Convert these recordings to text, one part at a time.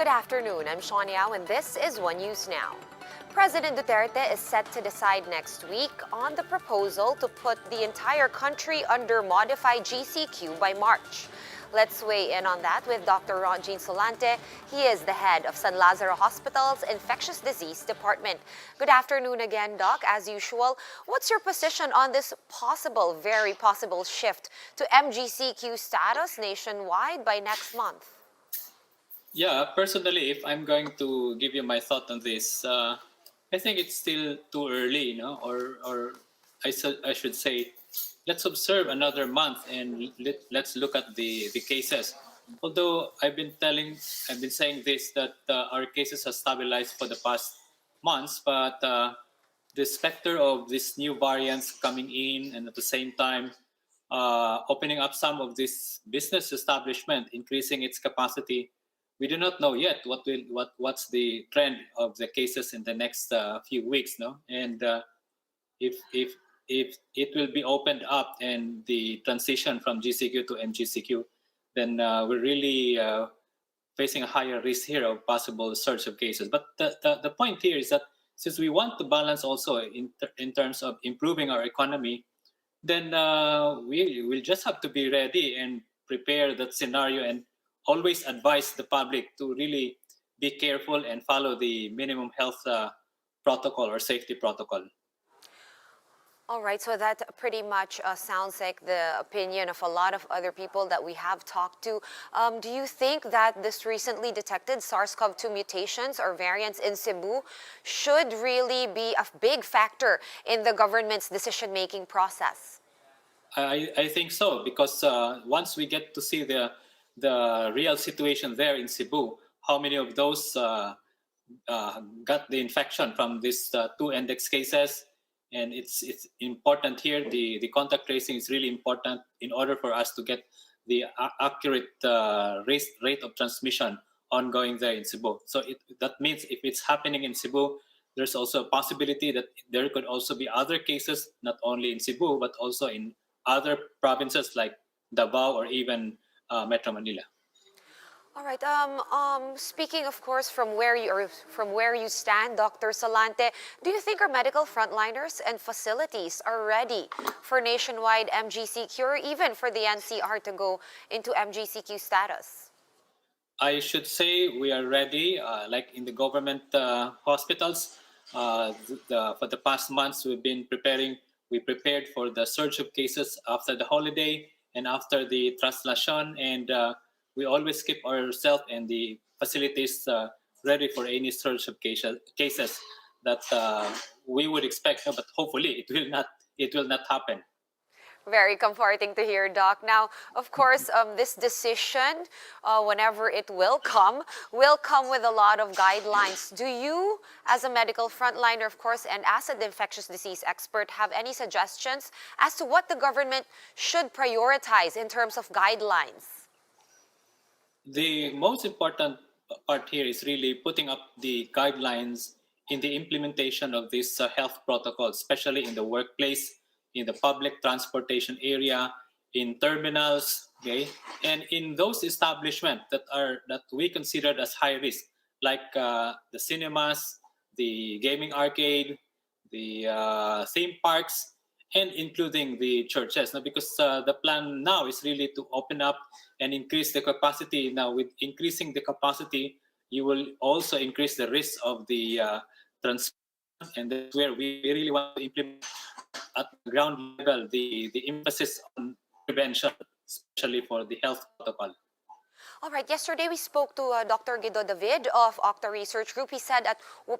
Good afternoon, I'm Shawn Yao and this is One News Now. President Duterte is set to decide next week on the proposal to put the entire country under modified GCQ by March. Let's weigh in on that with Dr. Ronjin Solante. He is the head of San Lazaro Hospital's Infectious Disease Department. Good afternoon again, Doc. As usual, what's your position on this very possible shift to MGCQ status nationwide by next month? Yeah, personally, if I'm going to give you my thought on this, I think it's still too early, or I should say, let's observe another month and let's look at the cases. Although I've been saying this that our cases have stabilized for the past months, but the specter of these new variants coming in and at the same time opening up some of this business establishment, increasing its capacity. We do not know yet what's the trend of the cases in the next few weeks, no? And if it will be opened up and the transition from GCQ to MGCQ, then we're really facing a higher risk here of possible surge of cases. But the point here is that since we want to balance also in terms of improving our economy, then we will just have to be ready and prepare that scenario and always advise the public to really be careful and follow the minimum health protocol or safety protocol. All right, so that pretty much sounds like the opinion of a lot of other people that we have talked to. Do you think that this recently detected SARS-CoV-2 mutations or variants in Cebu should really be a big factor in the government's decision-making process? I think so, because once we get to see the real situation there in Cebu, how many of those got the infection from these two index cases. And it's important here, the contact tracing is really important in order for us to get the accurate rate of transmission ongoing there in Cebu. So that means if it's happening in Cebu, there's also a possibility that there could also be other cases, not only in Cebu, but also in other provinces like Davao or even Metro Manila. All right. Speaking, of course, from where you stand, Dr. Solante, do you think our medical frontliners and facilities are ready for nationwide MGCQ or even for the NCR to go into MGCQ status? I should say we are ready. Like in the government hospitals, for the past months we've been preparing. We prepared for the surge of cases after the holiday and after the translation, and we always keep ourselves and the facilities ready for any surge of cases that we would expect, but hopefully it will not happen. Very comforting to hear, Doc. Now, of course, this decision, whenever it will come with a lot of guidelines. Do you, as a medical frontliner, of course, and as an infectious disease expert, have any suggestions as to what the government should prioritize in terms of guidelines? The most important part here is really putting up the guidelines in the implementation of these health protocols, especially in the workplace, in the public transportation area, in terminals, okay, and in those establishments that we consider as high risk, like the cinemas, the gaming arcade, the theme parks, and including the churches. Now, because the plan now is really to open up and increase the capacity. Now, with increasing the capacity, you will also increase the risk of the transmission, and that's where we really want to implement at the ground level the emphasis on prevention, especially for the health protocol. All right. Yesterday, we spoke to Dr. Guido David of Octa Research Group. He said that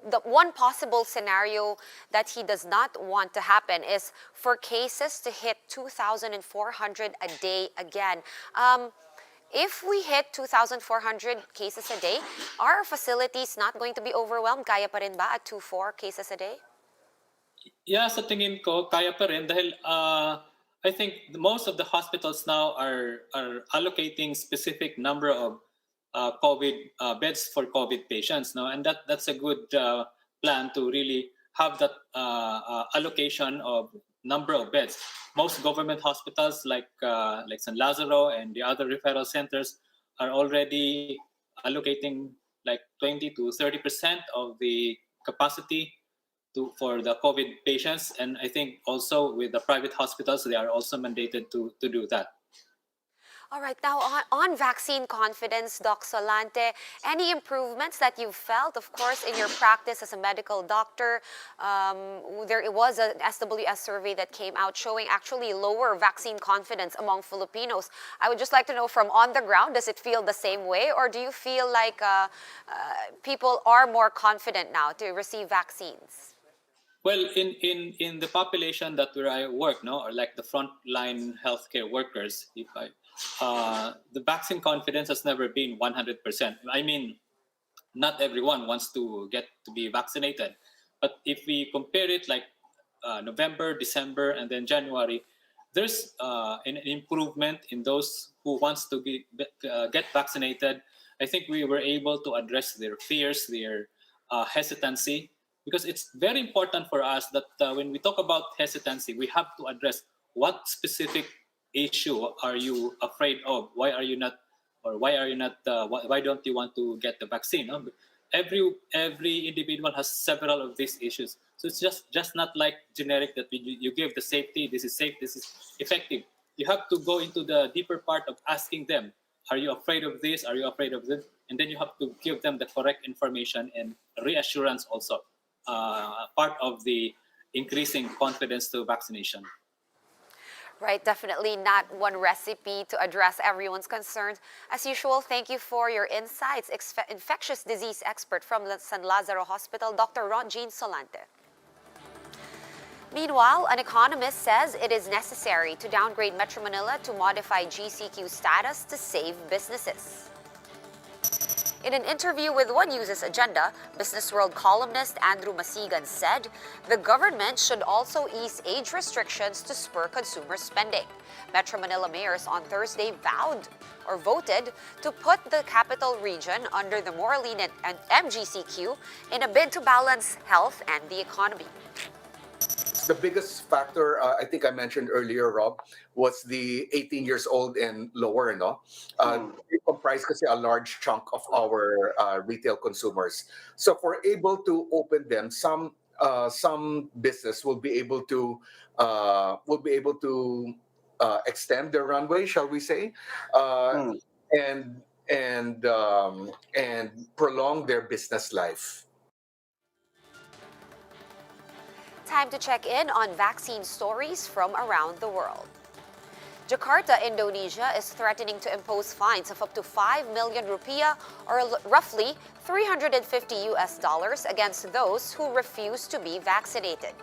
the one possible scenario that he does not want to happen is for cases to hit 2,400 a day again. If we hit 2,400 cases a day, are our facilities not going to be overwhelmed? Kaya pa rin ba at 2,400 cases a day? Yeah, sa tingin ko, kaya pa rin dahil I think most of the hospitals now are allocating specific number of COVID beds for COVID patients, no, and that's a good plan to really have that allocation of number of beds. Most government hospitals like San Lazaro and the other referral centers are already allocating like 20 to 30% of the capacity for the COVID patients. And I think also with the private hospitals, they are also mandated to do that. All right, now on vaccine confidence, Doc Solante, any improvements that you've felt, of course, in your practice as a medical doctor? There it was an SWS survey that came out showing actually lower vaccine confidence among Filipinos. I would just like to know from on the ground, does it feel the same way, or do you feel like people are more confident now to receive vaccines? Well, in the population that where I work, no, or like the frontline healthcare workers, if I, the vaccine confidence has never been 100%. I mean, not everyone wants to get to be vaccinated, but if we compare it like November, December, and then January, there's an improvement in those who wants to get vaccinated. I think we were able to address their fears, their hesitancy, because it's very important for us that when we talk about hesitancy, we have to address what specific issue are you afraid of? Why are you not, or why are you not? Why don't you want to get the vaccine? No? Every individual has several of these issues, so it's just not like generic that you give the safety. This is safe. This is effective. You have to go into the deeper part of asking them, are you afraid of this? Are you afraid of this? And then you have to give them the correct information and reassurance also, part of the increasing confidence to vaccination. Right, definitely not one recipe to address everyone's concerns. As usual, thank you for your insights. Infectious disease expert from San Lazaro Hospital, Dr. Ron Jean Solante. Meanwhile, an economist says it is necessary to downgrade Metro Manila to modify GCQ status to save businesses. In an interview with One News's Agenda, Business World columnist Andrew Masigan said the government should also ease age restrictions to spur consumer spending. Metro Manila mayors on Thursday voted to put the capital region under the more lenient MGCQ in a bid to balance health and the economy. The biggest factor, I think I mentioned earlier, Rob, was the 18 years old and lower, no? They comprise kasi a large chunk of our retail consumers. So if we're able to open them, some business will be able to extend their runway, shall we say, and prolong their business life. Time to check in on vaccine stories from around the world. Jakarta, Indonesia is threatening to impose fines of up to 5 million rupiah or roughly $350 against those who refuse to be vaccinated.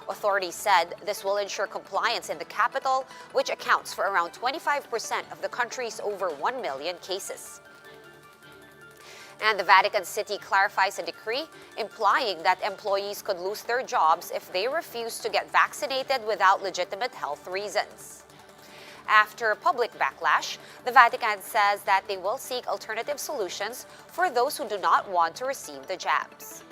Authorities said this will ensure compliance in the capital, which accounts for around 25% of the country's over 1 million cases. And the Vatican City clarifies a decree implying that employees could lose their jobs if they refuse to get vaccinated without legitimate health reasons. After public backlash, the Vatican says that they will seek alternative solutions for those who do not want to receive the jabs.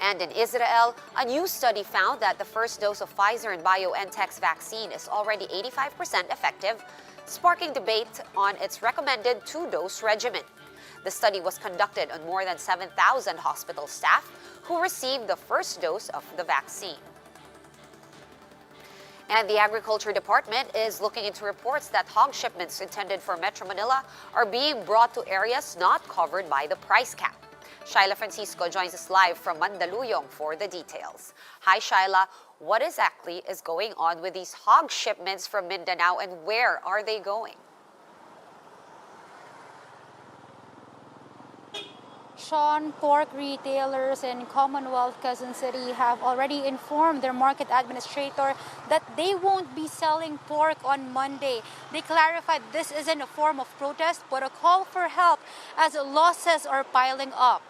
And in Israel, a new study found that the first dose of Pfizer and BioNTech's vaccine is already 85% effective, sparking debate on its recommended two-dose regimen. The study was conducted on more than 7,000 hospital staff who received the first dose of the vaccine. And the Agriculture Department is looking into reports that hog shipments intended for Metro Manila are being brought to areas not covered by the price cap. Shaila Francisco joins us live from Mandaluyong for the details. Hi Shaila, what exactly is going on with these hog shipments from Mindanao and where are they going? Sean, pork retailers in Commonwealth Quezon City have already informed their market administrator that they won't be selling pork on Monday. They clarified this isn't a form of protest but a call for help as losses are piling up.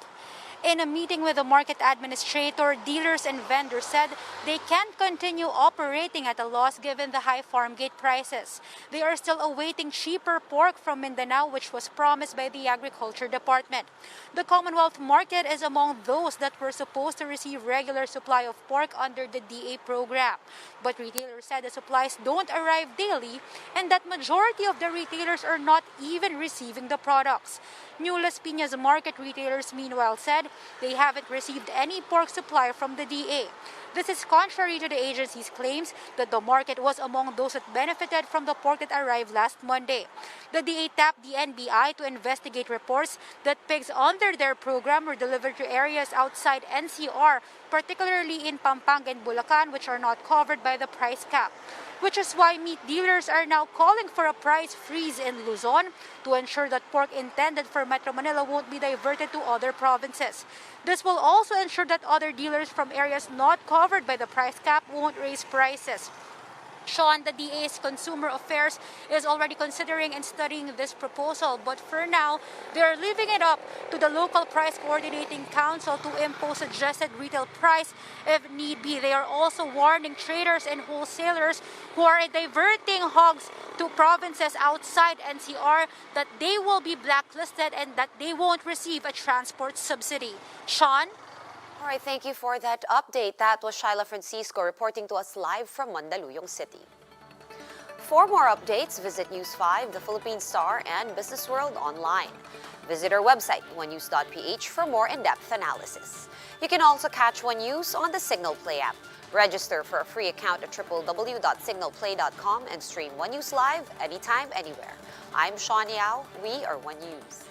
In a meeting with the market administrator, dealers and vendors said they can't continue operating at a loss given the high farm gate prices. They are still awaiting cheaper pork from Mindanao, which was promised by the Agriculture Department. The Commonwealth market is among those that were supposed to receive regular supply of pork under the DA program. But retailers said the supplies don't arrive daily and that majority of the retailers are not even receiving the products. New Las Piñas market retailers meanwhile said they haven't received any pork supply from the DA. This is contrary to the agency's claims that the market was among those that benefited from the pork that arrived last Monday. The DA tapped the NBI to investigate reports that pigs under their program were delivered to areas outside NCR, particularly in Pampanga and Bulacan, which are not covered by the price cap. Which is why meat dealers are now calling for a price freeze in Luzon to ensure that pork intended for Metro Manila won't be diverted to other provinces. This will also ensure that other dealers from areas not covered by the price cap won't raise prices. Sean, the DA's Consumer Affairs is already considering and studying this proposal, but for now, they are leaving it up to the local price coordinating council to impose suggested retail price if need be. They are also warning traders and wholesalers who are diverting hogs to provinces outside NCR that they will be blacklisted and that they won't receive a transport subsidy. Sean? All right, thank you for that update. That was Shyla Francisco reporting to us live from Mandaluyong City. For more updates, visit News 5, the Philippine Star, and Business World online. Visit our website, onenews.ph, for more in-depth analysis. You can also catch One News on the Signal Play app. Register for a free account at www.signalplay.com and stream One News live anytime, anywhere. I'm Sean Yao. We are One News.